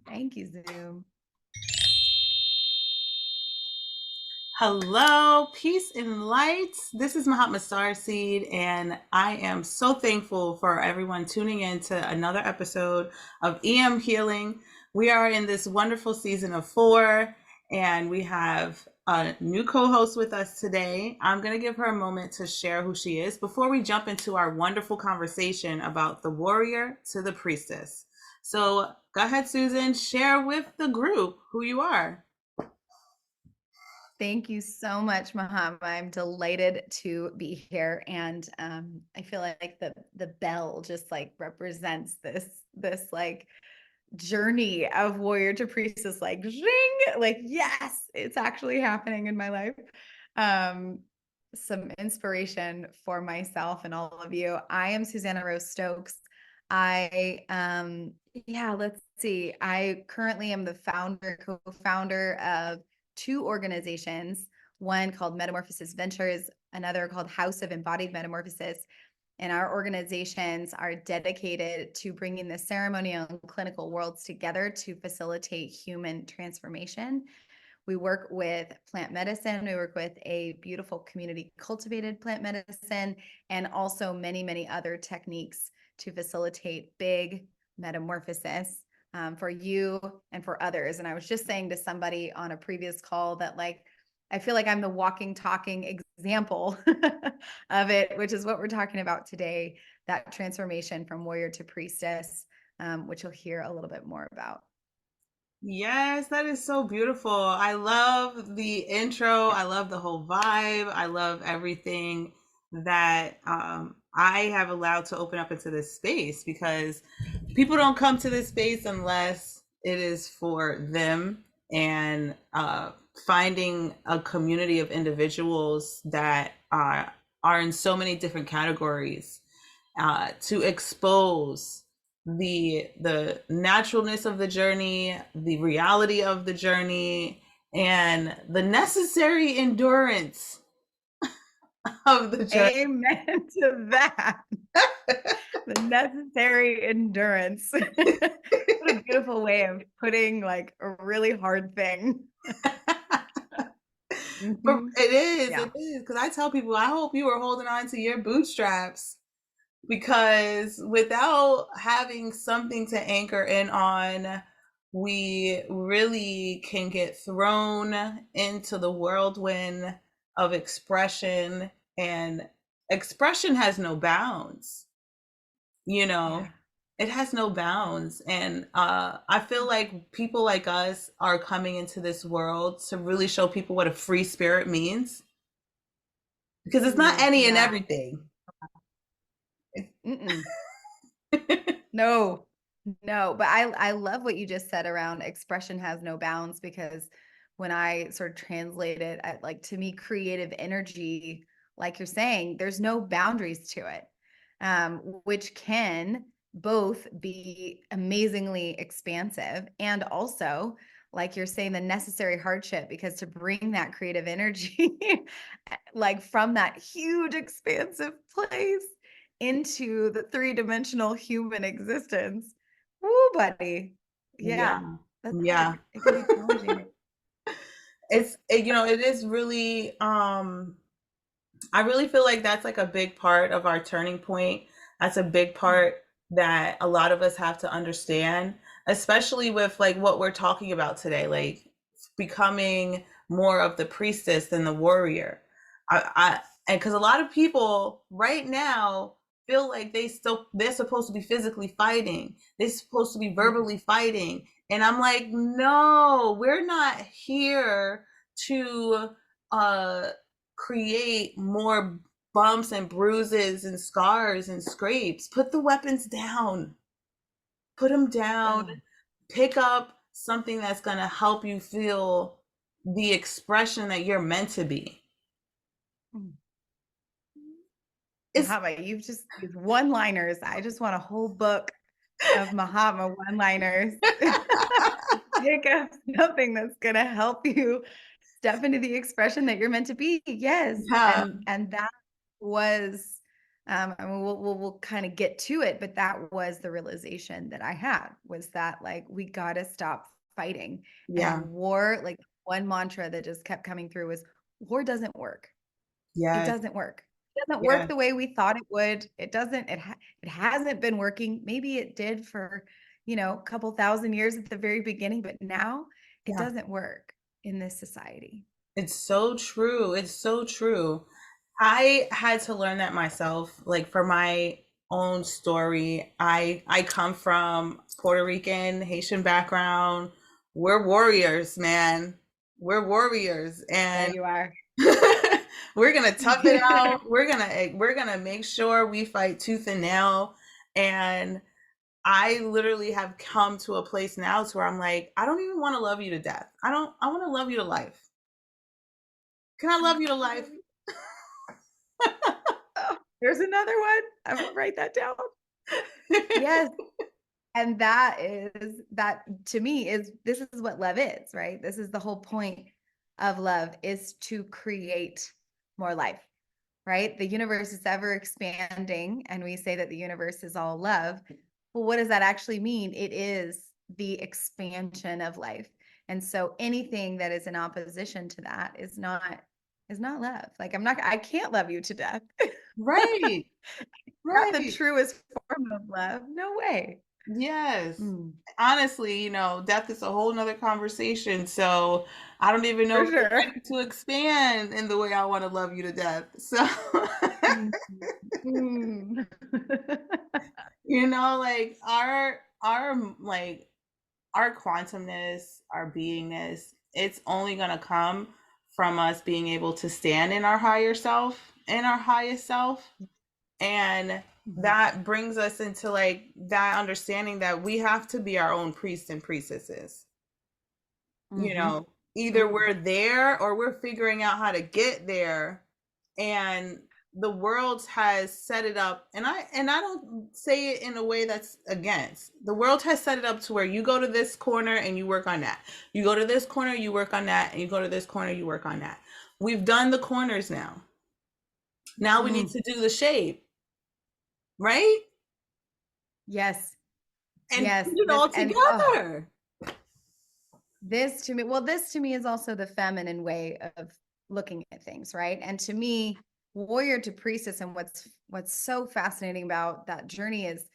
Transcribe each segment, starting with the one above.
Thank you, Zoom. Hello, peace and light. This is Mahatma Starseed, and I am so thankful for everyone tuning in to another episode of EM Healing. We are in this wonderful season of 4, and we have a new co-host with us today. I'm going to give her a moment to share who she is before we jump into our wonderful conversation about the warrior to the priestess. So go ahead, Susan, share with the group who you are. Thank you so much, Mahatma. I'm delighted to be here, and I feel like the bell just like represents this like journey of warrior to priestess, like zing, like yes, it's actually happening in my life. Some inspiration for myself and all of you. I am Susannah Rose Stokes. Let's see. I currently am the co-founder of 2 organizations, one called Metamorphosis Ventures, another called House of Embodied Metamorphosis. And our organizations are dedicated to bringing the ceremonial and clinical worlds together to facilitate human transformation. We work with plant medicine. We work with a beautiful community cultivated plant medicine, and also many, many other techniques to facilitate big metamorphosis for you and for others. And I was just saying to somebody on a previous call that like, I feel like I'm the walking, talking example of it, which is what we're talking about today, that transformation from warrior to priestess, which you'll hear a little bit more about. Yes, that is so beautiful. I love the intro. I love the whole vibe. I love everything that I have allowed to open up into this space, because people don't come to this space unless it is for them, and finding a community of individuals that are in so many different categories to expose the naturalness of the journey, the reality of the journey, and the necessary endurance of the journey. Amen to that. The necessary endurance. What a beautiful way of putting like a really hard thing. But Mhm. Yeah. it is. Because I tell people, I hope you are holding on to your bootstraps, because without having something to anchor in on, we really can get thrown into the whirlwind of expression, and expression has no bounds, you know. Yeah. It has no bounds, and I feel like people like us are coming into this world to really show people what a free spirit means, because it's not Ooh, any and yeah. everything. Mm-mm. No, no, but I love what you just said around expression has no bounds, because when I sort of translate it, like to me, creative energy, like you're saying, there's no boundaries to it, which can both be amazingly expansive and also, like you're saying, the necessary hardship, because to bring that creative energy, like from that huge expansive place into the 3-dimensional human existence. Woo, buddy. Yeah, Yeah, that's yeah. hard. It can be challenging. It is really I really feel like that's like a big part of our turning point. That's a big part that a lot of us have to understand, especially with like what we're talking about today, like becoming more of the priestess than the warrior. I and because a lot of people right now feel like they're supposed to be physically fighting. They're supposed to be verbally fighting. And I'm like, no, we're not here to uh create more bumps and bruises and scars and scrapes. Put the weapons down. Put them down. Oh, Pick up something that's going to help you feel the expression that you're meant to be. It's Mahatma, you've just these one-liners. I just want a whole book of Mahatma one-liners. Pick up something that's gonna help you step into the expression that you're meant to be. Yes. yeah. And that was I mean, we'll kind of get to it, but that was the realization that I had, was that like we got to stop fighting. Yeah. And war, like one mantra that just kept coming through was war doesn't work. It Yes. doesn't work. It doesn't work Yes. the way we thought it would. It doesn't, it hasn't been working. Maybe it did for, a couple thousand years at the very beginning, but now it Yeah. doesn't work in this society. It's so true. It's so true. I had to learn that myself. Like for my own story, I come from Puerto Rican, Haitian background. We're warriors, man. We're warriors, Yeah, and you are. we're gonna tough it out. We're gonna make sure we fight tooth and nail. And I literally have come to a place now to where I'm like, I don't even want to love you to death. I want to love you to life. Can I love you to life? Oh, there's another one. I'm gonna write that down. Yes. And that to me is, this is what love is, right? This is the whole point of love, is to create more life, right? The universe is ever expanding, and we say that the universe is all love. Well, what does that actually mean? It is the expansion of life. And so anything that is in opposition to that is not love. Like I can't love you to death. Right. Not the Right. truest form of love. No way. Yes. Mm, Honestly, death is a whole nother conversation. So I don't even know for if we're sure. ready to expand in the way I want to love you to death. So, Mm, mm. like our quantumness, our beingness, it's only gonna come from us being able to stand in our higher self, in our highest self. And Mhm, that brings us into like that understanding that we have to be our own priests and priestesses. you mhm, know Either mm. we're there or we're figuring out how to get there. And the world has set it up, and I don't say it in a way that's against. The world has set it up to where you go to this corner and you work on that, you go to this corner, you work on that, and you go to this corner, you work on that. We've done the corners. Now we need Mm. to do the shape, right? Yes, And yes. put it all together. This to me is also the feminine way of looking at things, right? And to me, warrior to priestess, and what's so fascinating about that journey is,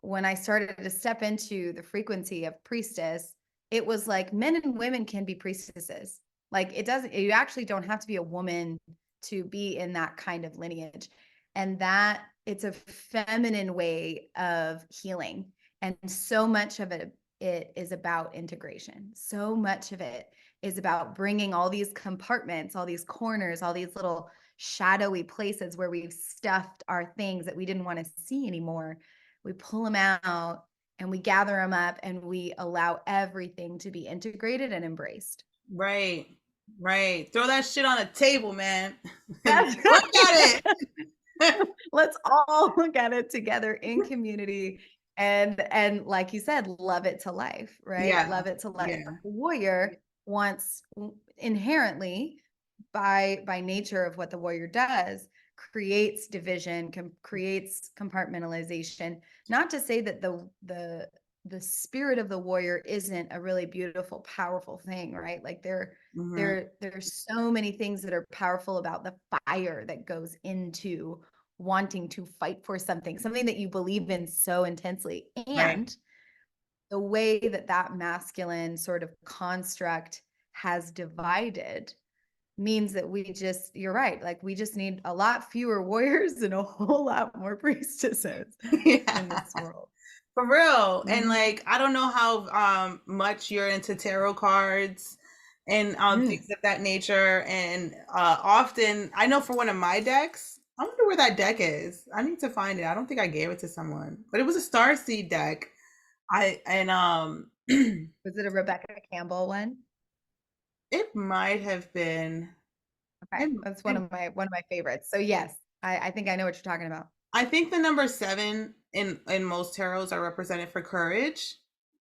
when I started to step into the frequency of priestess, it was like men and women can be priestesses. Like you actually don't have to be a woman to be in that kind of lineage. And that it's a feminine way of healing. And so much of it is about integration. So much of it is about bringing all these compartments, all these corners, all these little shadowy places where we've stuffed our things that we didn't want to see anymore. We pull them out and we gather them up, and we allow everything to be integrated and embraced. Right. Right. Throw that shit on a table, man. That's Look at right. it. Let's all look at it together in community, and like you said, love it to life, right? Yeah. Love it to life. Yeah. The warrior wants, inherently, by nature of what the warrior does, creates division, creates compartmentalization. Not to say that the spirit of the warrior isn't a really beautiful, powerful thing, right? Like Hmm. there's so many things that are powerful about the fire that goes into wanting to fight for something that you believe in so intensely. Right. And the way that that masculine sort of construct has divided means that you're right, like we just need a lot fewer warriors and a whole lot more priestesses in Yeah. this world. For real. And Mhm. like, I don't know how much you're into tarot cards and Mm. things of that nature. And often, I know for one of my decks, I wonder where that deck is. I need to find it. I don't think I gave it to someone, but it was a Starseed deck. I and Was it a Rebecca Campbell one? it might have been. Okay, It, that's it, one of my favorites. So yes, I think I know what you're talking about. I think the number 7 in most tarots are represented for courage,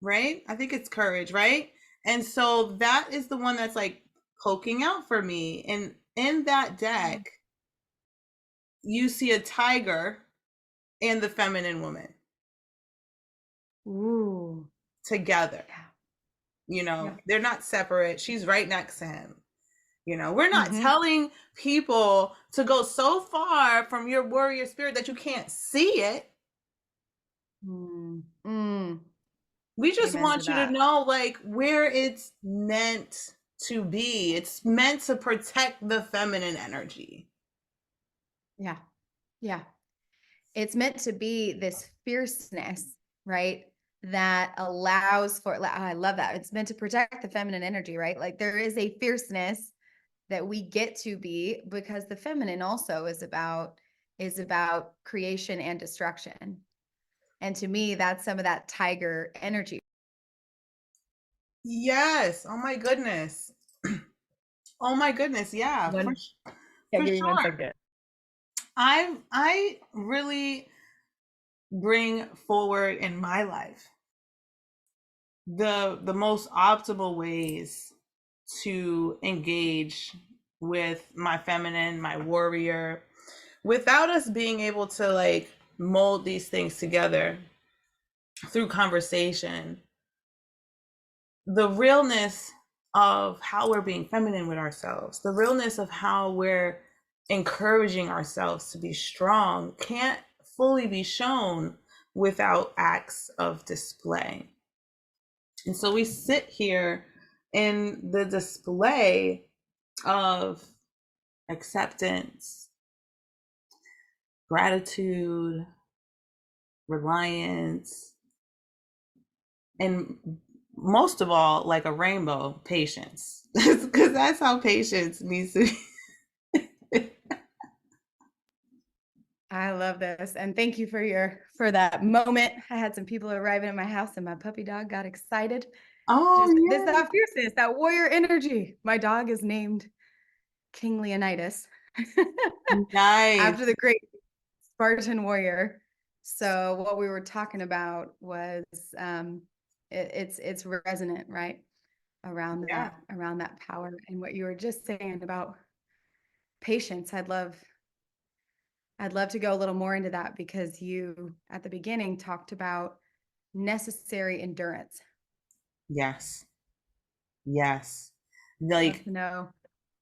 right? I think it's courage, right? And so that is the one that's like poking out for me. And in that Mm. deck, you see a tiger, and the feminine woman Ooh. together. Yeah. You know, Yeah. they're not separate. She's right next to him. You know, we're not Mm-hmm. telling people to go so far from your warrior spirit that you can't see it. Mm. Mm. We just Amen to want you to that. know, like, where it's meant to be. It's meant to protect the feminine energy. Yeah. Yeah. It's meant to be this fierceness, right? That allows for, I love that. It's meant to protect the feminine energy, right? Like there is a fierceness that we get to be because the feminine also is about creation and destruction. And to me, that's some of that tiger energy. Yes. Oh my goodness. Oh my goodness. Yeah, One, yeah, for give me one sure. second. I really bring forward in my life the most optimal ways to engage with my feminine, my warrior, without us being able to like mold these things together through conversation. The realness of how we're being feminine with ourselves, the realness of how we're encouraging ourselves to be strong can't fully be shown without acts of display. And so we sit here in the display of acceptance, gratitude, reliance, and most of all, like a rainbow, patience. Because that's how patience needs to be. I love this. And thank you for that moment. I had some people arriving at my house and my puppy dog got excited. Oh, Just this yeah. that fierceness, that warrior energy. My dog is named King Leonidas Nice. after the great Spartan warrior. So what we were talking about was it's resonant, right? Yeah. Around that power and what you were just saying about patience. I'd love to go a little more into that because you at the beginning talked about necessary endurance. Yes. Yes. Love Like to know.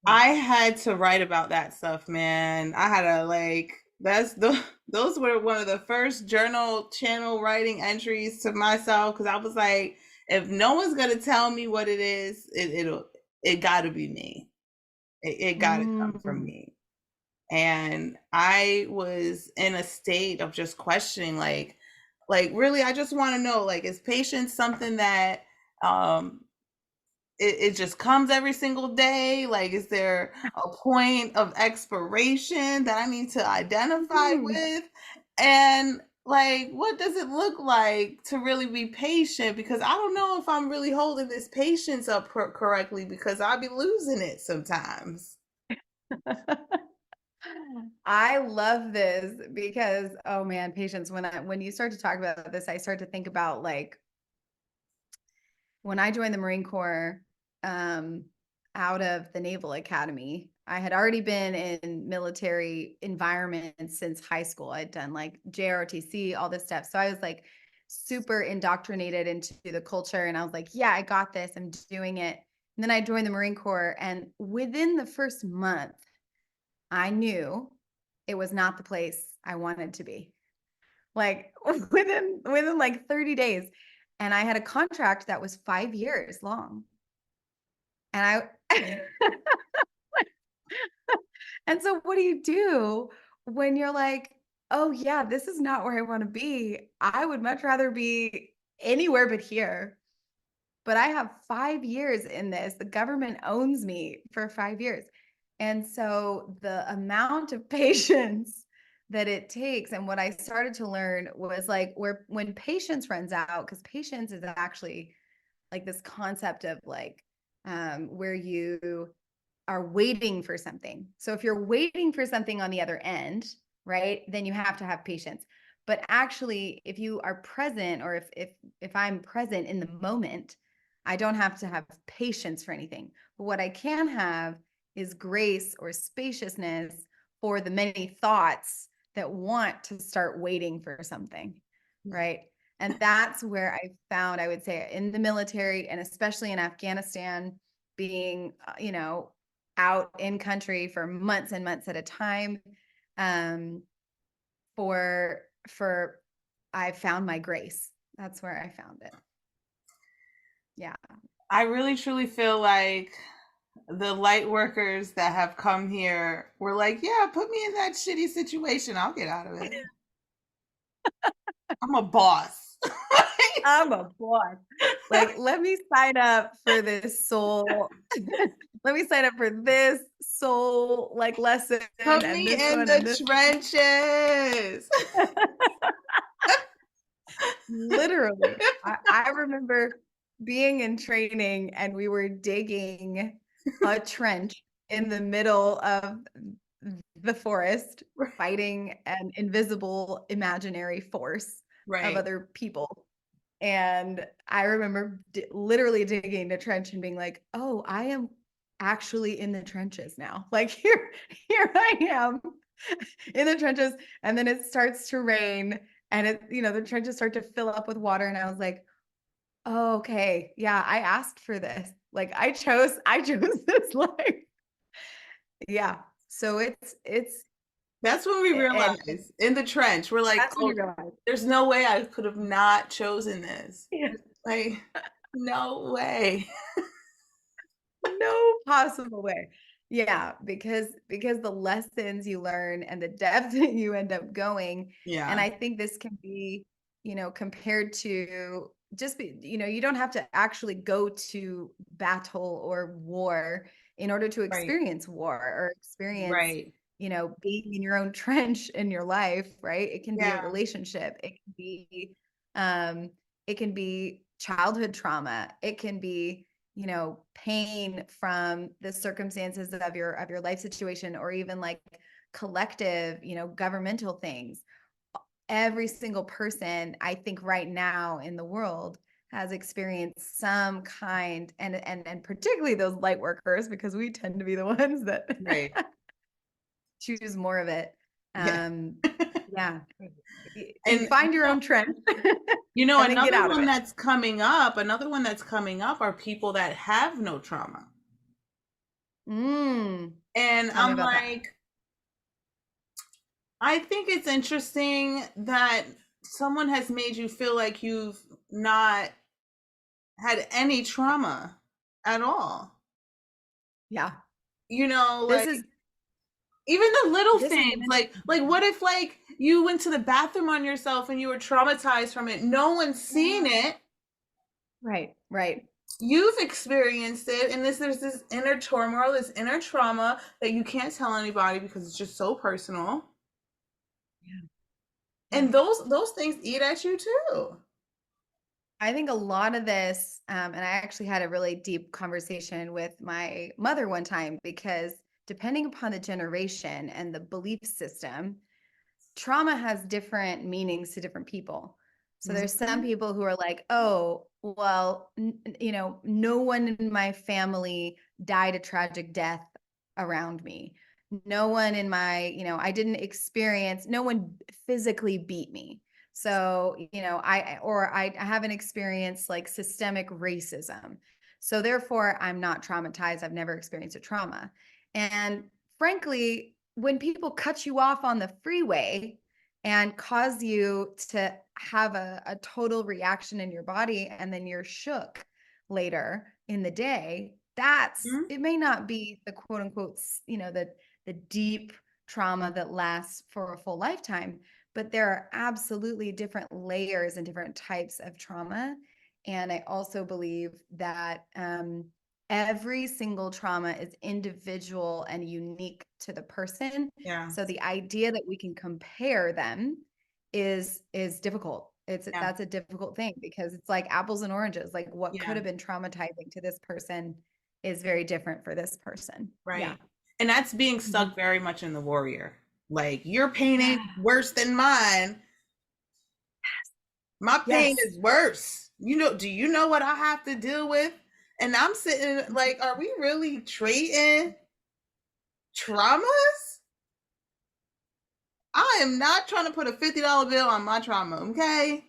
Yeah. I had to write about that stuff, man. I had to like those were one of the first journal channel writing entries to myself because I was like, if no one's gonna tell me what it is, it gotta be me. It gotta come from Mm. me. And I was in a state of just questioning like really I just want to know like is patience something that um it just comes every single day? Like, is there a point of expiration that I need to identify Mm. with? And like, what does it look like to really be patient? Because I don't know if I'm really holding this patience up correctly because I'll be losing it sometimes. I love this because oh man, patience. When you start to talk about this, I start to think about like when I joined the Marine Corps, um, out of the Naval Academy, I had already been in military environments since high school. I'd done like JROTC, all this stuff. So I was like super indoctrinated into the culture. And I was like, yeah, I got this. I'm doing it. And then I joined the Marine Corps. And within the first month, I knew it was not the place I wanted to be. Like within like 30 days. And I had a contract that was 5 years long. And I and so what do you do when you're like, oh yeah, this is not where I want to be. I would much rather be anywhere but here. But I have 5 years in this. The government owns me for 5 years. And so the amount of patience that it takes, and what I started to learn was like when patience runs out, because patience is actually like this concept of like where you are waiting for something. So if you're waiting for something on the other end, right, then you have to have patience. But actually, if you are present, or if I'm present in the moment, I don't have to have patience for anything. But what I can have is grace or spaciousness for the many thoughts that want to start waiting for something, right? And that's where I found, I would say, in the military and especially in Afghanistan, being, out in country for months and months at a time, um, for I found my grace. That's where I found it. Yeah. I really truly feel like the light workers that have come here were like, yeah, put me in that shitty situation. I'll get out of it. I'm a boss. I'm a boss. Like, let me sign up for this soul. Let me sign up for this soul like lesson Put and me this in one and the this. trenches. Literally. I remember being in training and we were digging a trench in the middle of the forest, fighting an invisible imaginary force of Right. other people. And I remember literally digging the trench and being like, oh, I am actually in the trenches now. Like here I am in the trenches. And then it starts to rain and the trenches start to fill up with water. And I was like, oh, okay. Yeah, I asked for this. Like I chose this life. Yeah. So it's That's when we and realized in the trench, we're like, that's when oh, you realize. there's no way I could have not chosen this. Yeah. Like, no way. No possible way. Yeah, because the lessons you learn and the depth that you end up going. And Yeah. I think this can be, compared to just be, you don't have to actually go to battle or war in order to Right. experience war or experience, Right. being in your own trench in your life, right? It can be a Yeah. relationship. Um, it can be childhood trauma. It can be, pain from the circumstances of your life situation, or even like collective, governmental things. Every single person, I think, right now in the world has experienced some kind, and particularly those light workers, because we tend to be the ones that Right. choose more of it. Yeah. Yeah. And Find your own trend and then get another out of one it. that's coming up, are people that have no trauma. And Tell me I'm about that. like, I think it's interesting that someone has made you feel like you've not had any trauma at all. Yeah. This Like is even the little this is things, like what if like you went to the bathroom on yourself and you were traumatized from it, no one's seen it, right. you've experienced it, and there's this inner turmoil, this inner trauma that you can't tell anybody because it's just so personal. Yeah. And those things eat at you too. I think a lot of this, and I actually had a really deep conversation with my mother one time, because depending upon the generation and the belief system, trauma has different meanings to different people. So there's some Mhm. people who are like, oh, well, no one in my family died a tragic death around me. No one in my, I didn't experience, no one physically beat me. So, I haven't experienced like systemic racism. So therefore, I'm not traumatized. I've never experienced a trauma. And frankly, when people cut you off on the freeway and cause you to have a total reaction in your body, and then you're shook later in the day, Mhm. it may not be the quote unquote, the deep trauma that lasts for a full lifetime, but there are absolutely different layers and different types of trauma. And I also believe that every single trauma is individual and unique to the person. Yeah. So the idea that we can compare them is difficult. Yeah. That's a difficult thing, because it's like apples and oranges. Like what could Yeah. have been traumatizing to this person is very different for this person. Yeah. Right. And that's being Mhm. stuck very much in the warrior. Like your pain Yeah. ain't worse than mine. My pain Yes. is worse. Do you know what I have to deal with? And I'm sitting like, are we really trading traumas? I I am not trying to put a $50 bill on my trauma, okay?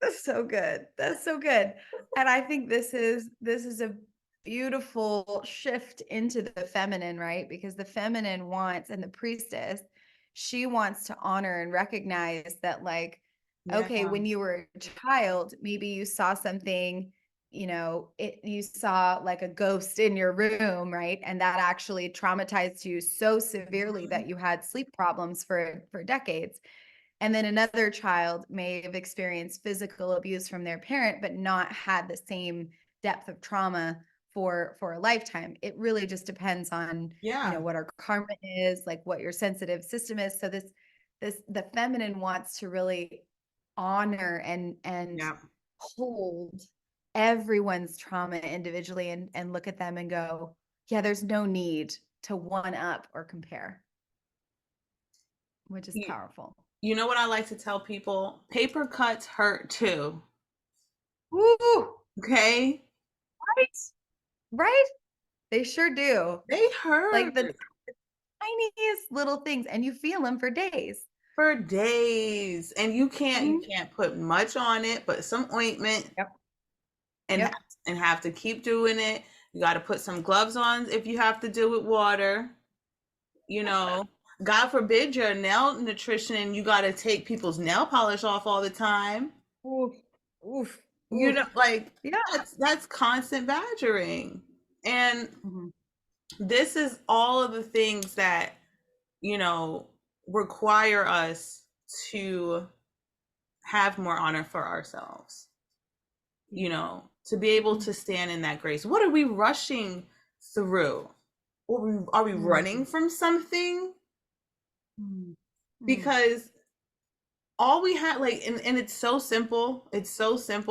That's so good. That's so good. And I think this is a beautiful shift into the feminine, right? Because the feminine wants, and the priestess, she wants to honor and recognize that, like, Yeah. okay, when you were a child, maybe you saw something, you saw like a ghost in your room, right? And that actually traumatized you so severely that you had sleep problems for decades. And then another child may have experienced physical abuse from their parent, but not had the same depth of trauma for a lifetime. It really just depends on, Yeah. what our karma is, like what your sensitive system is. So the feminine wants to really honor and Yeah. hold everyone's trauma individually and look at them and go, yeah, there's no need to one up or compare, which is You, powerful. you know what I like to tell people? Paper cuts hurt too. Woo! Okay? Right? Right? They sure do. They Like the hurt tiniest little things, and you feel them for days. for days. And you Mhm. can't put much on it, but some ointment Yep. and Yep. have to keep doing it. You got to put some gloves on if you have to deal with water. You know, God forbid you're a nail nutrition, you got to take people's nail polish off all the time. Oof. Oof. You know, Oof. like Yeah. that's constant badgering. And Mhm. this is all of the things that, you know, require us to have more honor for ourselves, you know, to be able Mhm. to stand in that grace. What are we rushing through? Are we running Mhm. from something? Mhm. Mhm. Because all we had, like, and it's so simple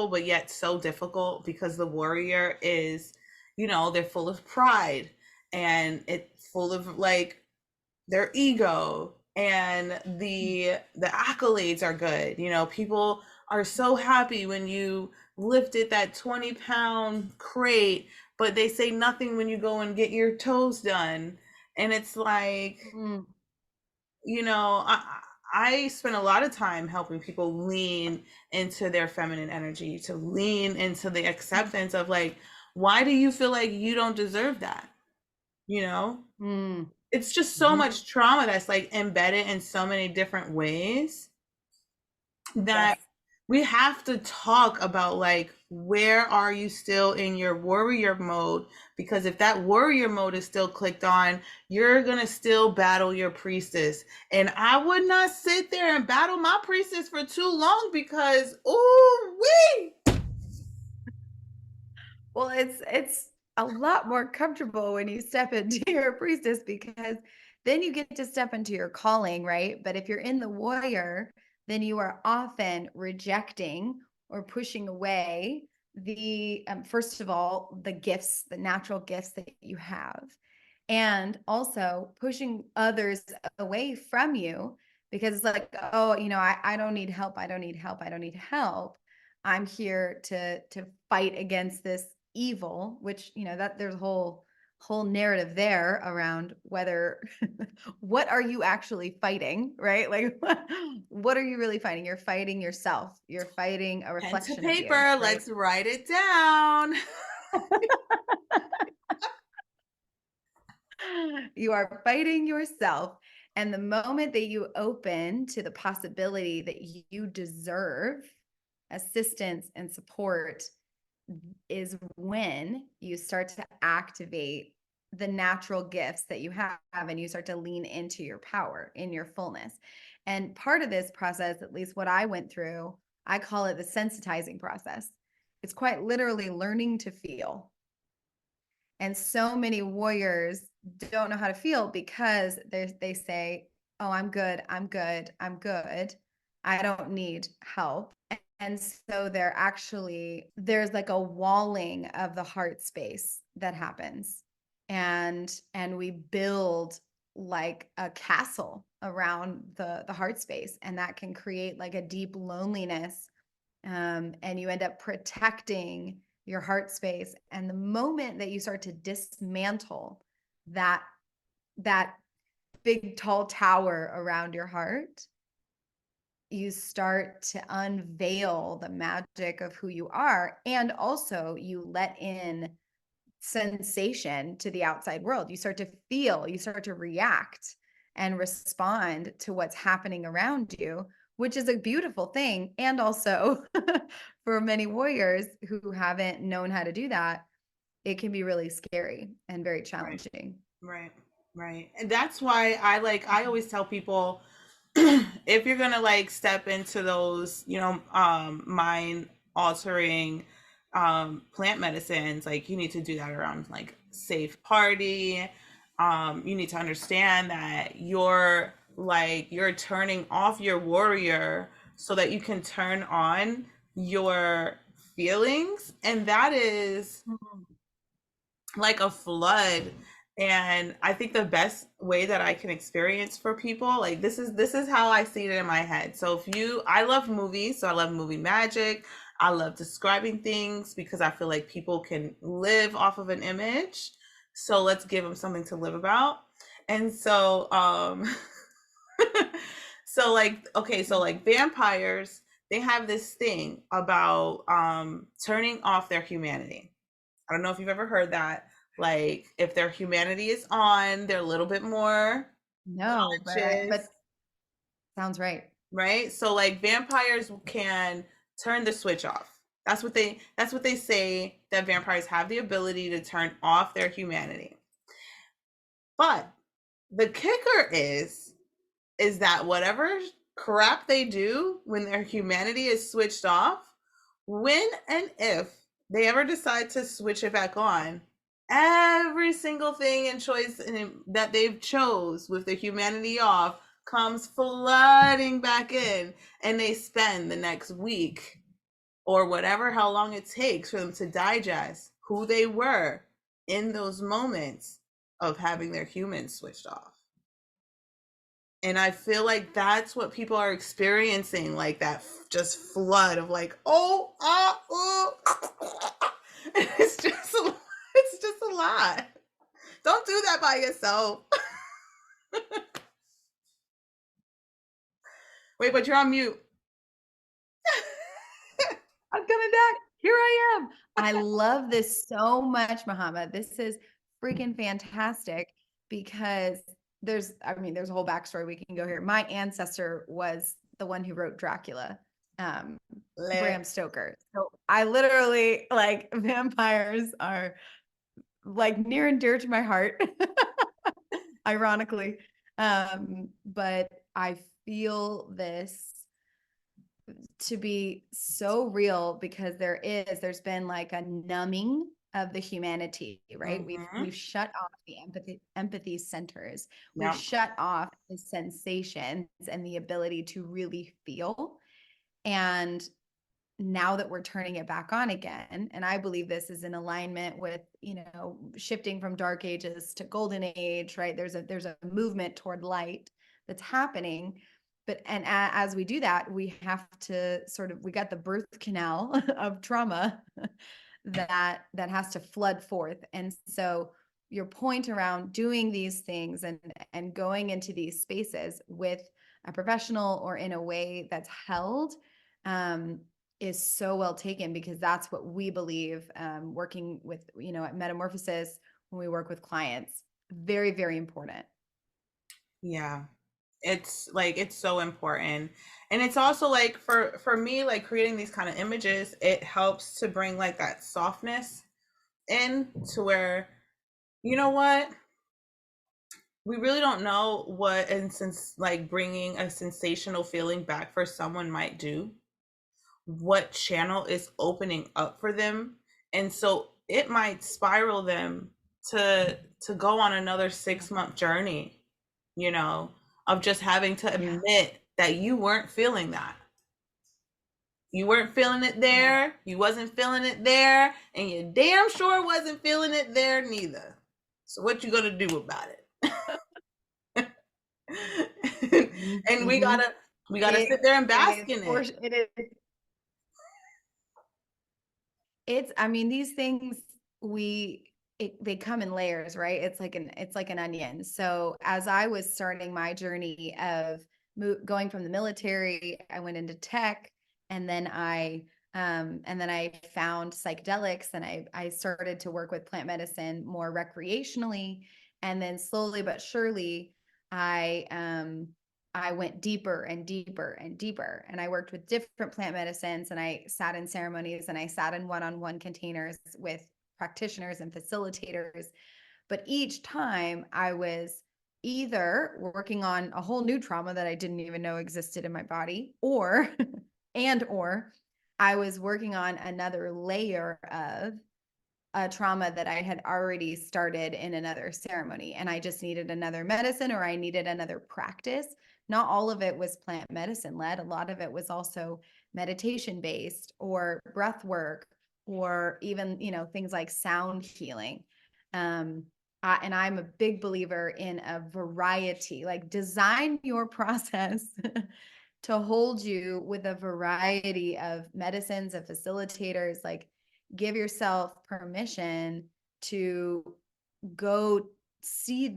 but yet so difficult, because the warrior is, you know, they're full of pride, and it's full of like their ego, and the accolades are good, you know, people are so happy when you lifted that 20-pound crate, but they say nothing when you go and get your toes done. And it's like, Mhm. you know, I spend a lot of time helping people lean into their feminine energy, to lean into the acceptance of, like, why do you feel like you don't deserve that? You know, Mhm. it's just so Mhm. much trauma that's like embedded in so many different ways Yes. that we have to talk about, like, where are you still in your warrior mode? Because if that warrior mode is still clicked on, you're gonna still battle your priestess. And I would not sit there and battle my priestess for too long, because ooh wee. Well, it's a lot more comfortable when you step into your priestess, because then you get to step into your calling, right? But if you're in the warrior, then you are often rejecting or pushing away the first of all, the gifts, the natural gifts that you have, and also pushing others away from you, because it's like, oh, I don't need help, I don't need help, I don't need help. I'm here to fight against this evil, which, that there's a whole narrative there around whether what are you actually fighting, right? Like what are you really fighting? You're fighting yourself. You're fighting a Pen to reflection of you, paper, right? let's write it down. You are fighting yourself. And the moment that you open to the possibility that you deserve assistance and support is when you start to activate the natural gifts that you have, and you start to lean into your power in your fullness. And part of this process, at least what I went through, I call it the sensitizing process. It's quite literally learning to feel. And so many warriors don't know how to feel because they say, oh, I'm good, I'm good, I'm good, I don't need help. And so there's like a walling of the heart space that happens. And we build like a castle around the heart space, and that can create like a deep loneliness, and you end up protecting your heart space. And the moment that you start to dismantle that that big tall tower around your heart, you start to unveil the magic of who you are. And also you let in sensation to the outside world. You start to feel, you start to react and respond to what's happening around you, which is a beautiful thing. And also for many warriors who haven't known how to do that, it can be really scary and very Right. challenging. Right. Right. And that's why I always tell people, if you're gonna like step into those, mind altering plant medicines, like you need to do that around like safe party. You need to understand that you're turning off your warrior so that you can turn on your feelings. And that is Mhm. like a flood. And I think the best way that I can experience for people, like this is how I see it in my head. So I love movies, so I love movie magic. I love describing things because I feel like people can live off of an image, so let's give them something to live about. And so so like, okay, so like vampires, they have this thing about turning off their humanity. I don't know if you've ever heard that. Like, if their humanity is on, they're a little bit more No, conscious, but sounds right. right? So, like, vampires can turn the switch off. That's what they say, that vampires have the ability to turn off their humanity. But the kicker is that whatever crap they do when their humanity is switched off, when and if they ever decide to switch it back on, every single thing and choice that they've chose with the humanity off comes flooding back in, and they spend the next week or whatever, how long it takes for them to digest who they were in those moments of having their humans switched off. And I feel like that's what people are experiencing, like that just flood of like, oh, ah, oh. It's just a lot. Don't do that by yourself. Wait, but you're on mute. I'm coming back. Here I am. I love this so much, Mahatma. This is freaking fantastic because there's a whole backstory we can go here. My ancestor was the one who wrote Dracula, um, Bram Lit. Stoker. So I literally like vampires are like near and dear to my heart, ironically. But I feel this to be so real because there's been like a numbing of the humanity, right? Mm-hmm. We've shut off the empathy centers. We've Yeah. shut off the sensations and the ability to really feel. And now that we're turning it back on again, and I believe this is in alignment with, shifting from dark ages to golden age, right? There's a movement toward light that's happening. But as we do that, we have to we got the birth canal of trauma that has to flood forth. And so your point around doing these things and going into these spaces with a professional or in a way that's held, um, is so well taken, because that's what we believe, working with, at Metamorphosis, when we work with clients, very, very important. Yeah. It's so important. And it's also like, for me, like creating these kind of images, it helps to bring like that softness in, to where, you know what, we really don't know what, and since like bringing a sensational feeling back for someone might do, what channel is opening up for them. And so it might spiral them to go on another 6 month journey, you know, of just having to Yeah. admit that you weren't feeling that. You weren't feeling it Yeah. there, you wasn't feeling it there, and you damn sure wasn't feeling it there neither. So what you gonna do about it? And we Mhm. gotta we gotta sit there and It bask in is, it. it is, I mean, these things, we they come in layers, right? It's like an onion. So as I was starting my journey of going from the military, I went into tech, and then I found psychedelics, and I started to work with plant medicine more recreationally, and then slowly but surely I went deeper and deeper and deeper, and I worked with different plant medicines, and I sat in ceremonies, and I sat in one-on-one containers with practitioners and facilitators. But each time I was either working on a whole new trauma that I didn't even know existed in my body, or or I was working on another layer of a trauma that I had already started in another ceremony, and I just needed another medicine, or I needed another practice. Not all of it was plant medicine led. A lot of it was also meditation based, or breath work, or even, things like sound healing. And I'm a big believer in a variety, like design your process to hold you with a variety of medicines and facilitators. Like, give yourself permission to go see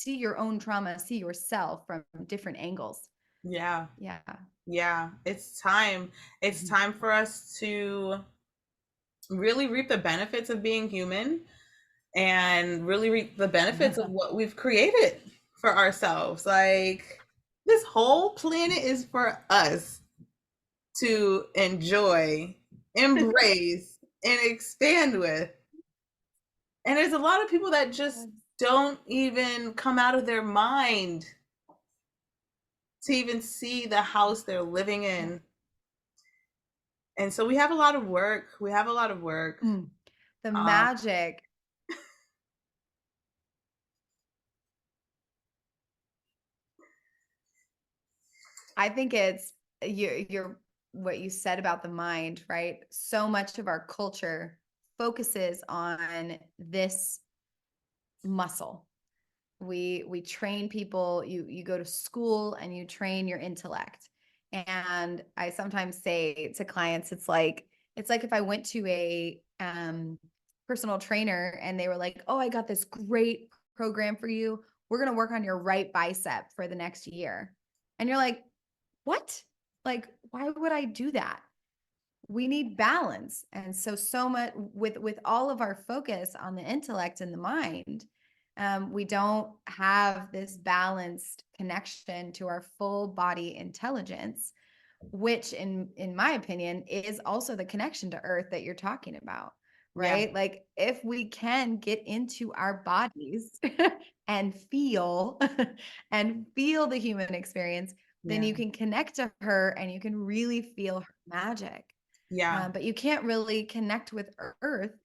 your own trauma, see yourself from different angles. Yeah. Yeah. Yeah. It's time. It's time for us to really reap the benefits of being human, and really reap the benefits of what we've created for ourselves. Like, this whole planet is for us to enjoy, embrace, and expand with. And there's a lot of people that just don't even come out of their mind to even see the house they're living in. And so we have a lot of work. We have a lot of work. The magic. I think it's you're what you said about the mind, right? So much of our culture focuses on this muscle. We train people. You go to school and you train your intellect. And I sometimes say to clients, it's like if I went to a personal trainer and they were like, "Oh, I got this great program for you. We're going to work on your right bicep for the next year." And you're like, "What? Like, why would I do that?" We need balance. And so much with all of our focus on the intellect and the mind, we don't have this balanced connection to our full body intelligence, which in my opinion is also the connection to earth that you're talking about, right? Yeah. Like, if we can get into our bodies and feel and feel the human experience, then Yeah. you can connect to her and you can really feel her magic. Yeah. But you can't really connect with earth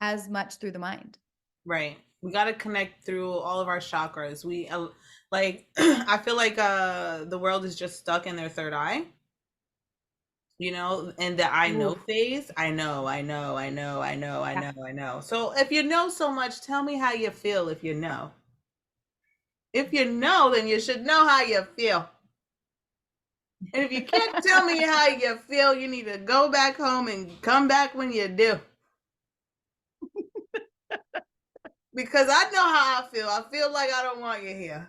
as much through the mind. Right. We got to connect through all of our chakras. We like I feel like the world is just stuck in their third eye. In the I know Oof. phase. I know, I know, I know, I know, I Yeah. know, I know. So if you know so much, tell me how you feel if you know. If you know, then you should know how you feel. And if you can't tell me how you feel, you need to go back home and come back when you do. Because I know how I feel. I feel like I don't want you here.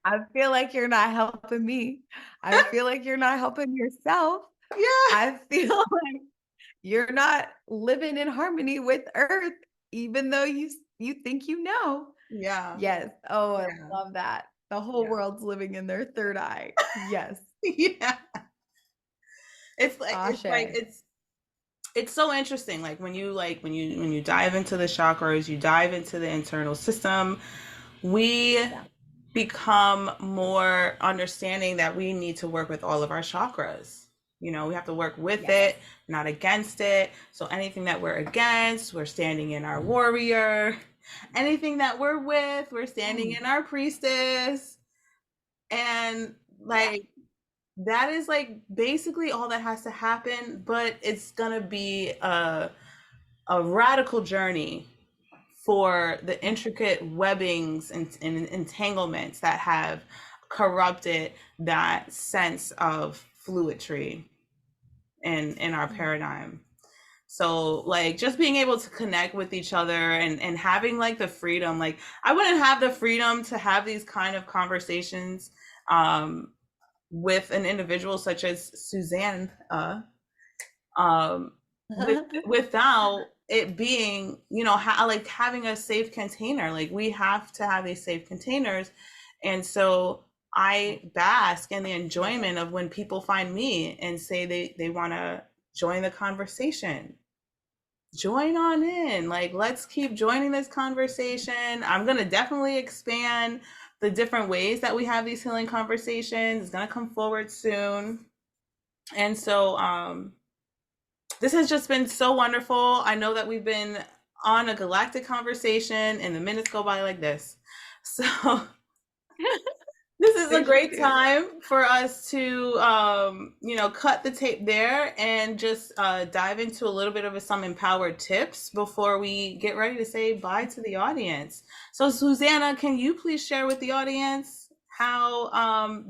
I feel like you're not helping me. I feel like you're not helping yourself. Yeah. I feel like you're not living in harmony with earth, even though you think you know. Yeah. Yes. Oh, I Yeah. love that. The whole Yeah. world's living in their third eye. Yes. Yeah. It's like Ashe. it's so interesting. Like when you dive into the chakras, you dive into the internal system, we Yeah. become more understanding that we need to work with all of our chakras. We have to work with Yes. it, not against it. So anything that we're against, we're standing in our warrior. Anything that we're with, we're standing in our priestess. And like that is like basically all that has to happen, but it's gonna be a radical journey for the intricate webbings and entanglements that have corrupted that sense of fluidry in our paradigm. So like just being able to connect with each other and having like the freedom, like I wouldn't have the freedom to have these kind of conversations um, with an individual such as Suzanne, um, without it being, you know, like having a safe container. Like we have to have these safe containers, and so I bask in the enjoyment of when people find me and say they want to join the conversation. Join on in. Like, let's keep joining this conversation. I'm going to definitely expand the different ways that we have these healing conversations. It's going to come forward soon. And so, this has just been so wonderful. I know that we've been on a galactic conversation and the minutes go by like this. So, this is a great time for us to, you know, cut the tape there and just dive into a little bit of some empowered tips before we get ready to say bye to the audience. So, Susannah, can you please share with the audience how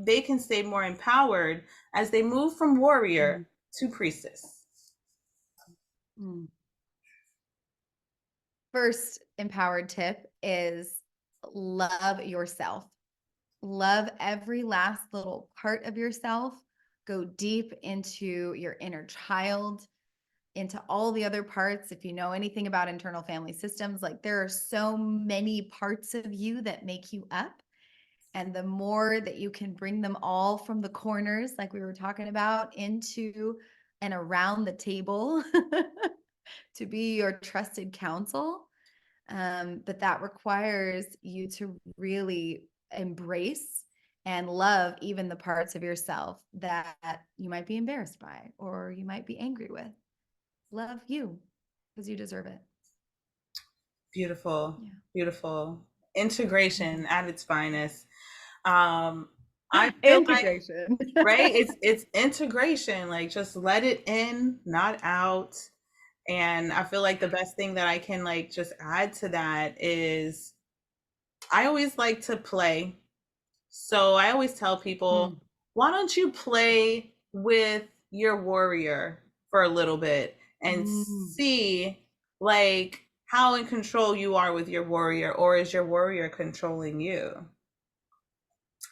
they can stay more empowered as they move from warrior to priestess? First empowered tip is love yourself. Love every last little part of yourself. Go deep into your inner child, into all the other parts. If you know anything about internal family systems, like there are so many parts of you that make you up. And the more that you can bring them all from the corners, like we were talking about, into and around the table to be your trusted counsel. But that requires you to really embrace and love even the parts of yourself that you might be embarrassed by or you might be angry with. Love you because you deserve it. Beautiful, Yeah. beautiful. Integration at its finest. I feel Integration. like, right? It's integration. Like just let it in, not out. And I feel like the best thing that I can like just add to that is I always like to play. So I always tell people, why don't you play with your warrior for a little bit and see like how in control you are with your warrior, or is your warrior controlling you?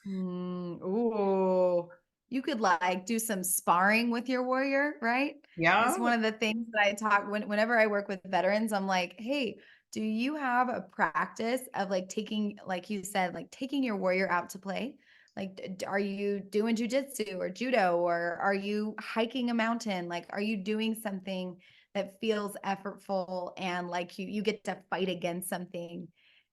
Ooh, you could like do some sparring with your warrior, right? Yeah. It's one of the things that I talk whenever I work with veterans. I'm like, hey, do you have a practice of like taking, like you said, like taking your warrior out to play? Like, are you doing jujitsu or judo, or are you hiking a mountain? Like, are you doing something that feels effortful and like you get to fight against something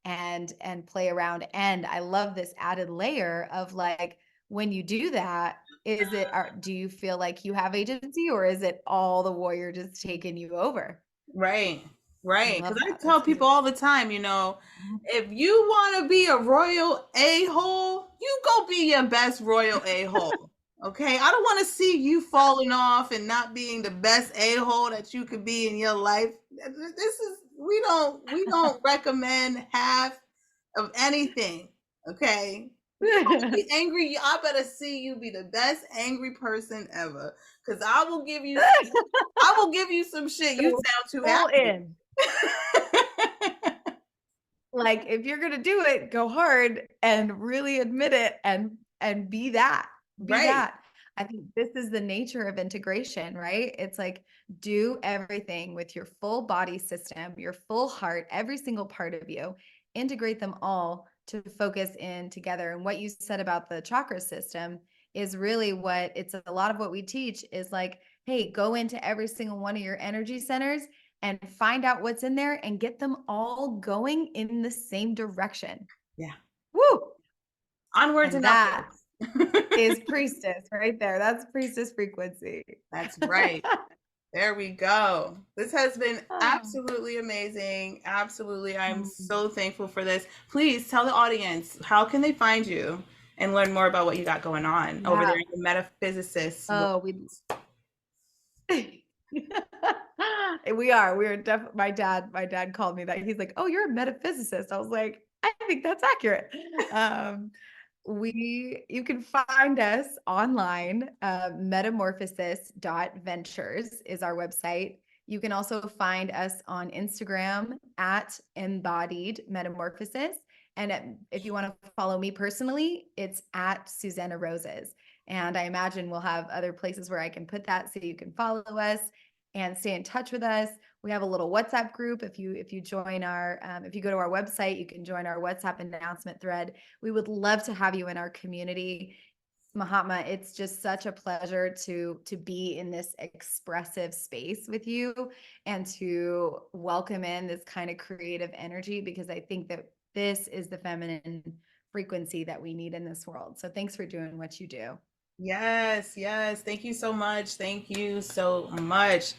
and play around? And I love this added layer of like, when you do that, is it do you feel like you have agency, or is it all the warrior just taking you over? Right. I Right. Because love I that. tell That's people all the time, you know, if you want to be a royal a-hole, you go be your best royal a-hole. Okay. I don't want to see you falling off and not being the best a-hole that you could be in your life. This is we don't recommend half of anything. Okay. If you want to be angry, I better see you be the best angry person ever. Cause I will give you some shit. You Go sound too full happy. in. Like if you're gonna do it, go hard and really admit it and be that. Be Right. that. I think this is the nature of integration, right? It's like do everything with your full body system, your full heart, every single part of you, integrate them all to focus in together. And what you said about the chakra system is really what it's a lot of what we teach is like, hey, go into every single one of your energy centers and find out what's in there and get them all going in the same direction. Yeah. Woo! Onwards And and that upwards. is priestess right there. That's priestess frequency. That's right. There we go. This has been Oh. absolutely amazing. Absolutely. I'm Mm. so thankful for this. Please tell the audience, how can they find you and learn more about what you got going on over Yeah. there in the metaphysicist? Oh, we are definitely my dad called me that. He's like, "Oh, you're a metaphysicist." I was like, "I think that's accurate." Um, you can find us online. Metamorphosis.ventures is our website. You can also find us on Instagram at Embodied Metamorphosis. And if you want to follow me personally, it's at Susannah Roses. And I imagine we'll have other places where I can put that so you can follow us and stay in touch with us. We have a little WhatsApp group. If you join our if you go to our website, you can join our WhatsApp announcement thread. We would love to have you in our community. Mahatma, it's just such a pleasure to be in this expressive space with you and to welcome in this kind of creative energy, because I think that this is the feminine frequency that we need in this world. So thanks for doing what you do. Yes, yes. Thank you so much. Thank you so much.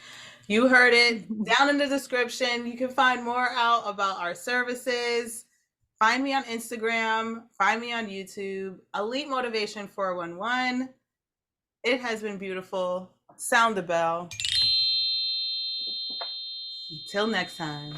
You heard it down in the description. You can find more out about our services. Find me on Instagram, find me on YouTube, Elite Motivation 411. It has been beautiful. Sound the bell. Until next time.